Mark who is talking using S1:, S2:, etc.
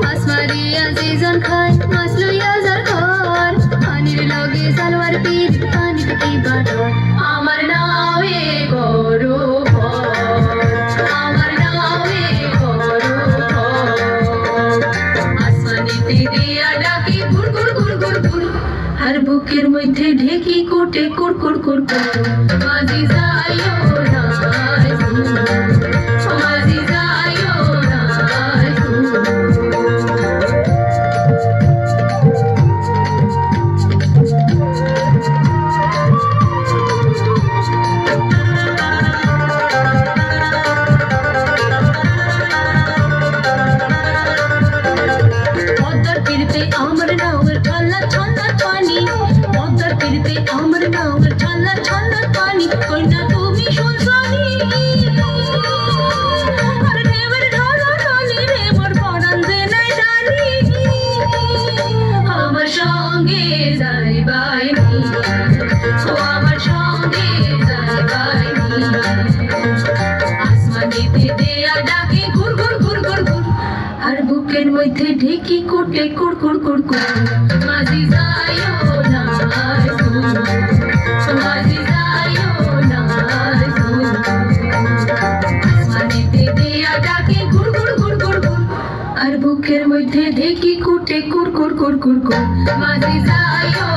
S1: মাছ মারিয়া যেজন খায় মাছ লইয়া যার ঘর পানির লগে সালোয়ার পীর পানির কি বাটর আমার নামে করো আমার নামে করো আসমানিতে দিয়া ডাকি গুড় গুড় গুড় গুড় গুড় আর বুকের মধ্যে ঢেকি কোটে কুড় কুড় কুড় কুড় মাঝি যাইও না মাঝি যাইও না পদ্মার তীরে আমার নাওয়ের ঠাল্লা ঠাল্লা পানি পদ্মার তীরে আমার নাওয়ের ঠাল্লা ঠাল্লা পানি কইনা তুমি শুনছনি আর ঢেউয়ের ঢালা ঢালি রে মোর পরাণ যে নাই জানি আমার সঙ্গে যাইবাই নি ও আমার সঙ্গে যাইবাই নি আসমানিতে দেয়া ডাকে ঘুর ঘুর ঘুর ঘুর ঘুর আর বুকের মধ্যে ঢেকি কোটে কুড় কুড় কুড় কুড় মাঝি যাইও না মাঝি যাইও না আসমানিতে দেয়া ডাকে ঘুর ঘুর ঘুর ঘুর ঘুর আর বুকের মধ্যে ঢেকি কোটে কুড় কুড় কুড় কুড় কুড় মাঝি যাইও